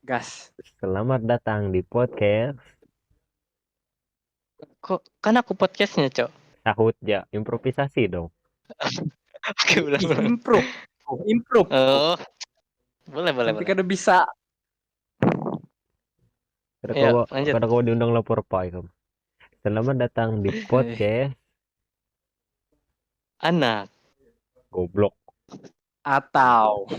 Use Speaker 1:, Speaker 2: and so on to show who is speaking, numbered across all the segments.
Speaker 1: Gas.
Speaker 2: Selamat datang di podcast
Speaker 3: Kok kan aku podcastnya, Cok?
Speaker 2: Sahut ya, improvisasi dong.
Speaker 3: Oke, ulang.
Speaker 1: Improve. Improve.
Speaker 3: Oh, boleh.
Speaker 1: Sampai kada bisa.
Speaker 3: Ya, lanjut.
Speaker 2: Kada kau diundang lapor pai kamu. Selamat datang di podcast
Speaker 3: Anak.
Speaker 2: goblok.
Speaker 1: Atau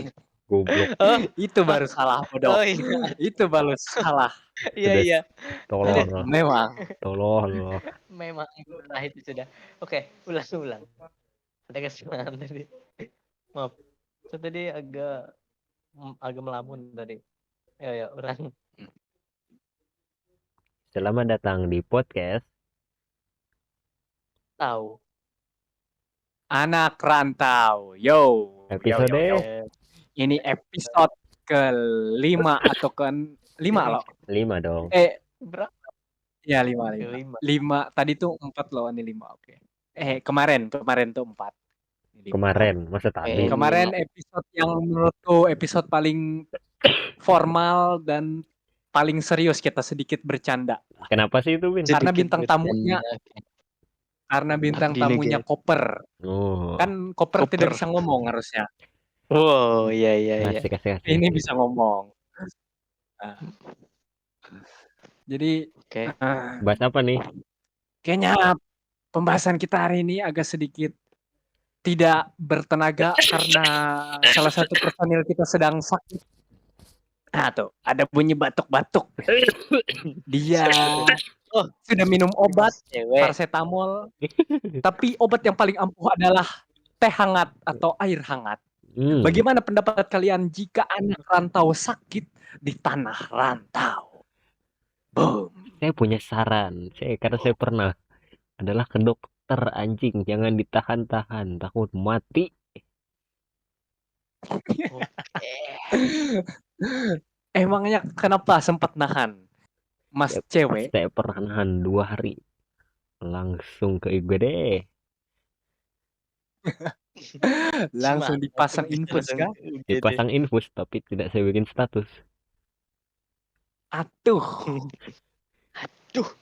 Speaker 2: Goblok.
Speaker 3: Oh,
Speaker 1: itu baru salah bodoh.
Speaker 3: oh iya.
Speaker 1: Itu baru salah.
Speaker 3: Iya.
Speaker 2: Tolong lah.
Speaker 1: Memang.
Speaker 2: Tolong lah.
Speaker 3: Memang itulah itu sudah. Oke, ulang. Ada kesalahan tadi. Maaf. Saya tadi agak melamun tadi. Ya, ulang.
Speaker 2: Selamat datang di podcast
Speaker 3: Tahu.
Speaker 1: Anak rantau. Yo.
Speaker 2: episode
Speaker 1: Yo. Ini episode ke-5 atau ke-5 loh.
Speaker 2: 5 dong.
Speaker 3: Berapa?
Speaker 1: Ya 5.
Speaker 3: 5.
Speaker 1: 5. Tadi tuh 4 loh, ini 5. Oke. Kemarin tuh 4.
Speaker 2: Kemarin, masa tadi?
Speaker 1: Kemarin episode yang menurutku episode paling formal dan paling serius, kita sedikit bercanda.
Speaker 2: Kenapa sih itu, Win?
Speaker 1: Karena bintang tamunya Koper.
Speaker 2: Oh.
Speaker 1: Kan Koper tidak bisa ngomong harusnya.
Speaker 3: Oh, iya.
Speaker 2: Kasih.
Speaker 1: Ini bisa ngomong. Nah. Jadi,
Speaker 2: bahas apa nih?
Speaker 1: Kayaknya pembahasan kita hari ini agak sedikit tidak bertenaga karena salah satu personil kita sedang sakit. Nah tuh, ada bunyi batuk-batuk. Dia sudah minum obat paracetamol, tapi obat yang paling ampuh adalah teh hangat atau air hangat. Bagaimana pendapat kalian jika anak rantau sakit di tanah rantau? Boom.
Speaker 2: Saya punya saran. Karena saya pernah adalah ke dokter, anjing. Jangan ditahan-tahan, takut mati.
Speaker 1: Emangnya kenapa sempat nahan, Mas cewek?
Speaker 2: Saya pernah nahan 2 hari. Langsung ke IGD.
Speaker 1: Langsung dipasang infus kan?
Speaker 2: Dipasang infus, tapi tidak saya bikin status.
Speaker 1: Aduh.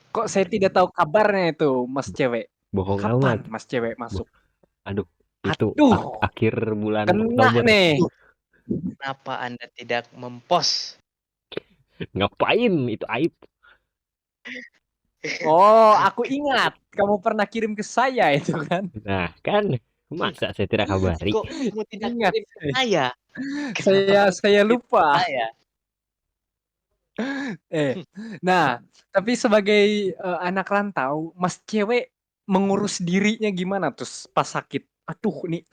Speaker 1: Kok saya tidak tahu kabarnya itu, Mas cewek?
Speaker 2: Bohong
Speaker 1: Kapan
Speaker 2: amat.
Speaker 1: Mas cewek masuk?
Speaker 2: Aduh, itu akhir bulan
Speaker 1: kena
Speaker 2: Oktober.
Speaker 1: Nih.
Speaker 3: Kenapa Anda tidak mempost?
Speaker 2: Ngapain? Itu aib.
Speaker 1: Oh, aku ingat. Kamu pernah kirim ke saya itu kan?
Speaker 2: Nah, kan. Masa saya tidak kabari?
Speaker 3: Kok kamu tidak kirim ke saya?
Speaker 1: Saya lupa. Nah, tapi sebagai anak rantau, Mas cewek mengurus dirinya gimana tuh pas sakit? Aduh, nih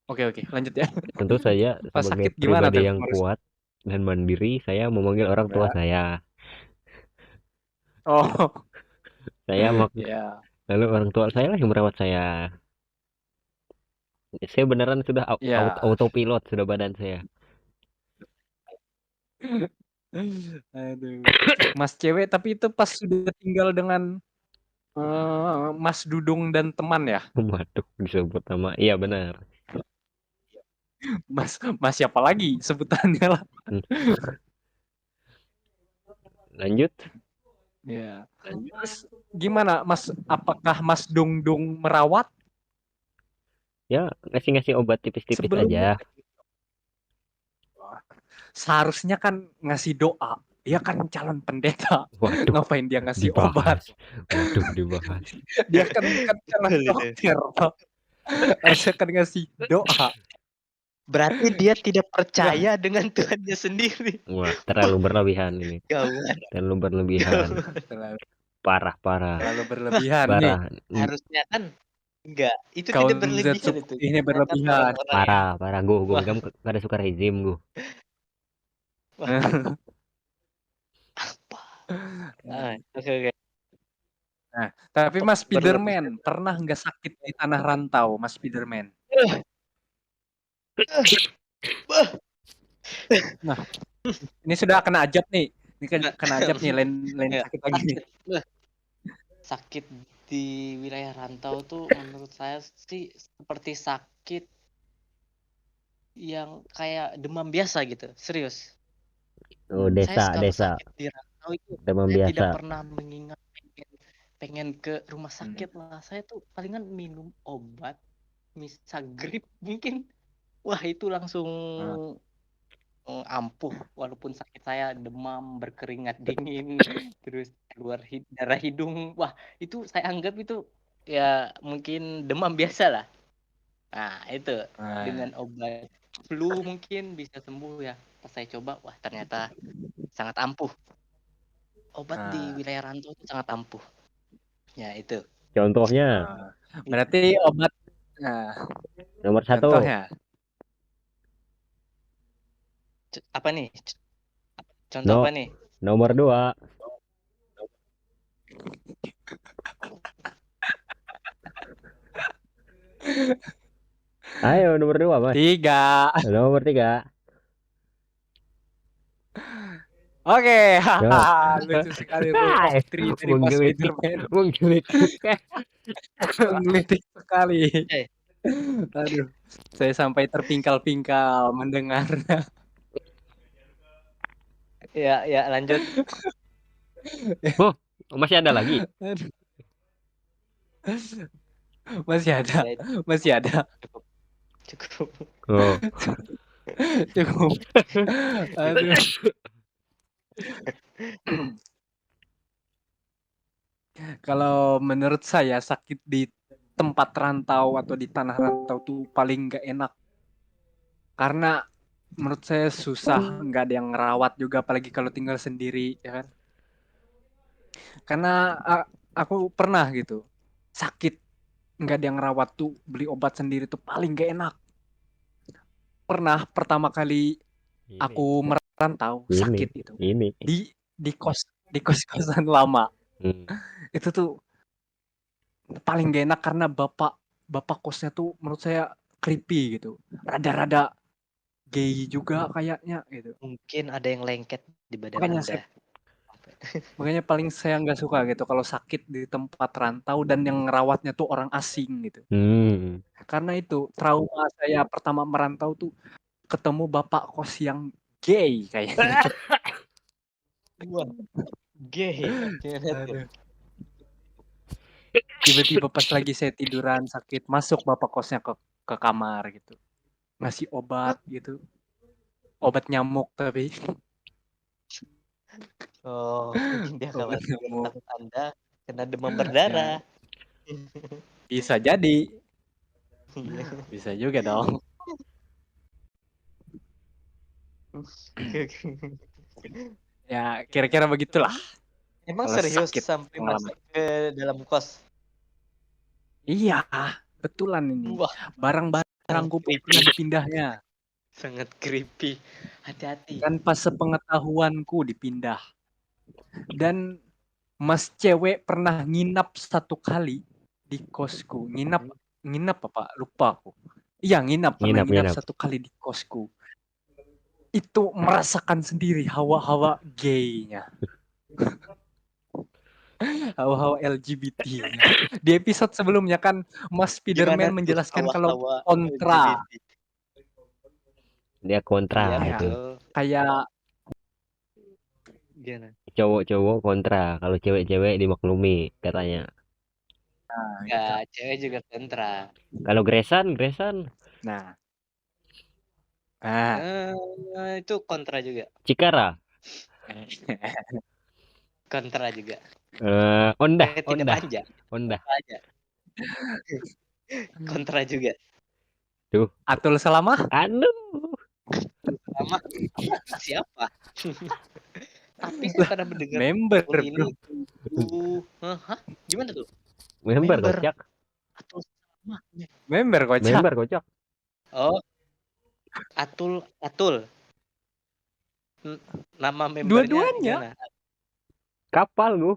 Speaker 1: Oke, lanjut ya.
Speaker 2: Tentu saya
Speaker 1: pas
Speaker 2: sebagai
Speaker 1: sakit gimana
Speaker 2: pribadi
Speaker 1: tuh
Speaker 2: yang kuat dan mandiri, saya memanggil orang tua saya.
Speaker 1: Oh.
Speaker 2: Saya lalu orang tua saya lah yang merawat saya. Saya beneran sudah autopilot sudah badan saya.
Speaker 1: Aduh. Mas cewek, tapi itu pas sudah tinggal dengan Mas Dudung dan teman ya?
Speaker 2: Waduh, disebut nama. Iya benar.
Speaker 1: Mas siapa lagi sebutannya lah.
Speaker 2: Lanjut.
Speaker 1: Ya. Terus gimana Mas? Apakah Mas Dung merawat?
Speaker 2: Ya, ngasih obat tipis-tipis aja.
Speaker 1: Seharusnya kan ngasih doa. Dia kan calon pendeta.
Speaker 2: Waduh,
Speaker 1: ngapain dia ngasih
Speaker 2: dibahas.
Speaker 1: obat?
Speaker 2: Waduh, dibahas.
Speaker 1: Dia kan calon dokter. Harusnya kan ngasih doa.
Speaker 3: Berarti dia tidak percaya dengan Tuhannya sendiri.
Speaker 2: Wah, terlalu berlebihan ini. Terlalu berlebihan. Parah.
Speaker 1: Terlalu berlebihan.
Speaker 2: Parah.
Speaker 3: Harusnya kan enggak. Itu tidak berlebihan itu.
Speaker 1: Ini berlebihan.
Speaker 2: Parah. Gue kamu kada suka rezim gue.
Speaker 3: Oke.
Speaker 1: Nah, tapi Mas Spiderman pernah nggak sakit di tanah rantau, Mas Spiderman? Nah, ini sudah kena ajab nih. Ini kena ajab nih, lain sakit lagi nih.
Speaker 3: Sakit di wilayah rantau tuh menurut saya sih seperti sakit yang kayak demam biasa gitu, serius.
Speaker 2: Oh,
Speaker 3: Saya kalau
Speaker 2: desa.
Speaker 3: sakit di rantau itu
Speaker 2: Demam
Speaker 3: saya tidak
Speaker 2: biasa.
Speaker 3: pernah mengingat pengen ke rumah
Speaker 1: Hmm.
Speaker 3: sakit lah. Saya tuh palingan minum obat misal grip mungkin. Wah, itu langsung ampuh walaupun sakit, saya demam, berkeringat dingin, terus keluar darah hidung. Wah, itu saya anggap itu ya mungkin demam biasa lah. Nah, itu dengan obat flu mungkin bisa sembuh ya. Pas saya coba, wah ternyata sangat ampuh. Obat di wilayah rantau itu sangat ampuh. Ya, itu.
Speaker 2: Contohnya
Speaker 1: Berarti obat
Speaker 2: nomor 1.
Speaker 1: contohnya
Speaker 3: Apa nih? Contoh
Speaker 2: No,
Speaker 3: apa nih?
Speaker 2: nomor 2. Ayo nomor 2, Mas.
Speaker 1: 3.
Speaker 2: Nomor 3.
Speaker 1: Oke,
Speaker 2: No.
Speaker 1: lucu sekali rule of three dari Mas
Speaker 2: Menggelitik,
Speaker 1: Spiderman.
Speaker 2: menggelitik.
Speaker 1: Menggelitik sekali.
Speaker 3: Eh,
Speaker 1: Aduh, saya sampai terpingkal-pingkal mendengar.
Speaker 3: ya lanjut.
Speaker 2: Oh, masih ada lagi?
Speaker 1: Aduh, masih ada,
Speaker 3: Ya,
Speaker 1: masih ada.
Speaker 3: cukup. Cukup.
Speaker 2: Oh.
Speaker 1: Cukup. Aduh. Kalau menurut saya sakit di tempat rantau atau di tanah rantau tuh paling nggak enak. Karena menurut saya susah, nggak ada yang ngerawat juga, apalagi kalau tinggal sendiri, ya kan? Karena aku pernah gitu sakit, nggak ada yang ngerawat tuh, beli obat sendiri tuh paling nggak enak. Pernah pertama kali
Speaker 2: Ini,
Speaker 1: aku merantau sakit itu
Speaker 2: ini.
Speaker 1: di kos-kosan lama.
Speaker 2: Hmm.
Speaker 1: Itu tuh paling gak enak karena bapak kosnya tuh menurut saya creepy gitu. Rada-rada gay juga kayaknya gitu.
Speaker 3: Mungkin ada yang lengket di badan
Speaker 1: Makanya
Speaker 3: Anda.
Speaker 1: makanya paling saya nggak suka gitu kalau sakit di tempat rantau dan yang ngerawatnya tuh orang asing gitu.
Speaker 2: Hmm.
Speaker 1: Karena itu trauma saya pertama merantau tuh ketemu bapak kos yang gay kayaknya.
Speaker 3: Wah, gay. Gimana tuh?
Speaker 1: Aduh. Tiba-tiba pas lagi saya tiduran sakit, masuk bapak kosnya ke kamar gitu. Ngasih obat gitu. Obat nyamuk tapi
Speaker 3: Oh, mungkin dia
Speaker 1: obat
Speaker 3: khawatir
Speaker 1: nyamuk.
Speaker 3: takut Anda kena demam
Speaker 1: Ya,
Speaker 3: berdarah.
Speaker 1: bisa jadi.
Speaker 3: Iya.
Speaker 1: Bisa juga dong. Ya, kira-kira begitulah
Speaker 3: Emang
Speaker 1: kalau
Speaker 3: serius
Speaker 1: sakit
Speaker 3: sampai
Speaker 1: pengalaman.
Speaker 3: masuk ke dalam kos?
Speaker 1: Iya, betulan ini.
Speaker 3: Wah, sangat
Speaker 1: Barang-barangku pun
Speaker 3: creepy.
Speaker 1: pernah dipindahnya.
Speaker 3: Sangat creepy. Hati-hati.
Speaker 1: Tanpa sepengetahuanku dipindah. Dan Mas cewek pernah nginap 1 kali di kosku. Nginap apa? Lupa aku. Iya, pernah nginap
Speaker 2: Nginap.
Speaker 1: 1 kali di kosku. Itu merasakan sendiri hawa-hawa gay-nya. Hawa-hawa LGBT-nya. Di episode sebelumnya kan Mas
Speaker 3: Gimana
Speaker 1: Spiderman
Speaker 3: tuh
Speaker 1: menjelaskan kalau
Speaker 3: hawa-hawa
Speaker 1: kontra.
Speaker 3: LGBT?
Speaker 2: Dia kontra
Speaker 3: Iya,
Speaker 1: Ya,
Speaker 2: itu.
Speaker 3: betul.
Speaker 1: kayak
Speaker 3: Gimana?
Speaker 2: Cowok-cowok kontra, kalau cewek-cewek dimaklumi katanya.
Speaker 1: gitu.
Speaker 3: Enggak, cewek juga kontra.
Speaker 2: Kalau Gresan.
Speaker 1: Nah, nah.
Speaker 3: Itu kontra juga.
Speaker 2: Cikara.
Speaker 3: Kontra juga.
Speaker 2: Ondah.
Speaker 3: Tidak manja.
Speaker 2: Ondah.
Speaker 3: Aja. Kontra juga.
Speaker 2: Tuh.
Speaker 1: Atul Selama?
Speaker 2: Aduh.
Speaker 3: Sama siapa? Tapi saya pernah mendengar
Speaker 1: Member,
Speaker 3: Atul
Speaker 1: bro.
Speaker 3: ini hah? Gimana tuh?
Speaker 2: Member kocak.
Speaker 3: Atul sama.
Speaker 1: Member kocak.
Speaker 2: Member kocak.
Speaker 3: Oh, Atul. Nama membernya
Speaker 1: Dua-duanya.
Speaker 3: gimana?
Speaker 2: Kapal gua.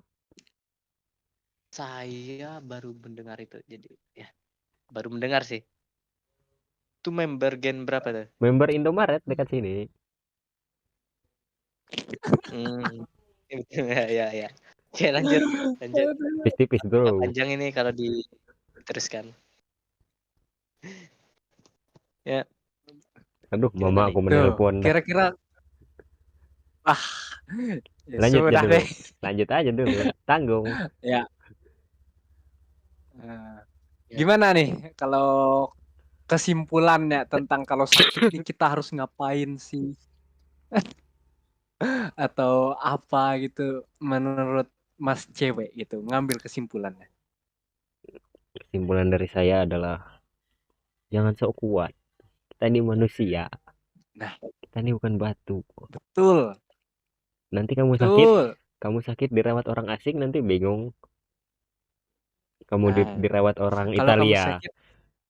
Speaker 3: Saya baru mendengar itu. Jadi ya, baru mendengar sih. Itu member gen berapa tuh?
Speaker 2: Member Indomaret dekat sini.
Speaker 3: Ya. Oke, lanjut.
Speaker 2: Tipis
Speaker 3: Agak
Speaker 2: bro.
Speaker 3: panjang ini kalau diteruskan. Ya,
Speaker 2: Aduh,
Speaker 3: gimana
Speaker 2: mama
Speaker 3: nih?
Speaker 2: aku menelpon dah.
Speaker 1: Kira-kira Ah, ya
Speaker 2: Lanjut
Speaker 1: sudah
Speaker 2: dulu.
Speaker 1: deh.
Speaker 2: Lanjut aja dulu. Tanggung.
Speaker 1: Ya. Nah,
Speaker 3: Ya.
Speaker 1: gimana nih kalau kesimpulannya tentang kalau sakit nih kita harus ngapain sih? Atau apa gitu menurut Mas cewek gitu, ngambil kesimpulannya.
Speaker 2: Kesimpulan dari saya adalah jangan sok kuat. Kita ini manusia.
Speaker 1: Nah,
Speaker 2: Kita ini bukan batu.
Speaker 1: betul,
Speaker 2: Nanti
Speaker 1: betul.
Speaker 2: kamu sakit dirawat orang asing nanti bingung. Kamu
Speaker 1: Nah,
Speaker 2: dirawat orang
Speaker 1: kalau kamu
Speaker 2: Italia,
Speaker 1: sakit,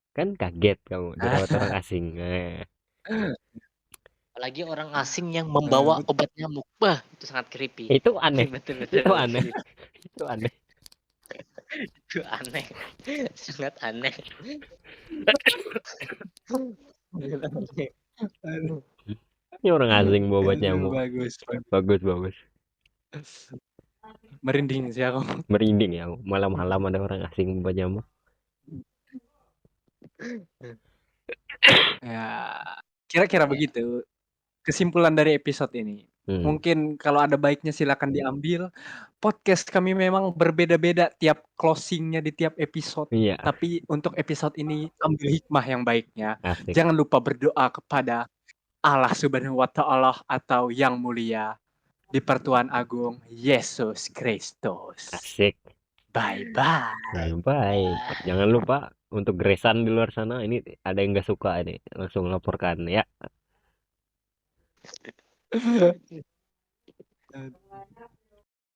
Speaker 2: kan kaget kamu
Speaker 1: ah,
Speaker 2: dirawat orang asing. Nah,
Speaker 3: Apalagi orang asing yang membawa obat nyamuk. Bah, itu sangat creepy.
Speaker 2: itu aneh.
Speaker 3: Betul
Speaker 2: Itu aneh. Itu aneh.
Speaker 3: Itu aneh. Sangat aneh.
Speaker 1: aduh,
Speaker 2: Ini orang asing bawa obat nyamuk.
Speaker 1: bagus.
Speaker 2: Bagus, bagus.
Speaker 1: Merinding sih aku.
Speaker 2: Merinding ya. Malam-malam ada orang asing bawa nyamuk.
Speaker 1: Ya, kira-kira begitu kesimpulan dari episode ini. Mungkin kalau ada baiknya silakan diambil. Podcast kami memang berbeda-beda tiap closingnya di tiap episode.
Speaker 2: Iya,
Speaker 1: Tapi untuk episode ini ambil hikmah yang baiknya.
Speaker 2: asik.
Speaker 1: Jangan lupa berdoa kepada Allah Subhanahu wa Ta'ala atau Yang Mulia di Pertuan Agung Yesus Kristus.
Speaker 2: Asik.
Speaker 1: Bye-bye.
Speaker 2: Bye. Jangan lupa untuk Gresan di luar sana, ini ada yang nggak suka ini, langsung laporkan ya.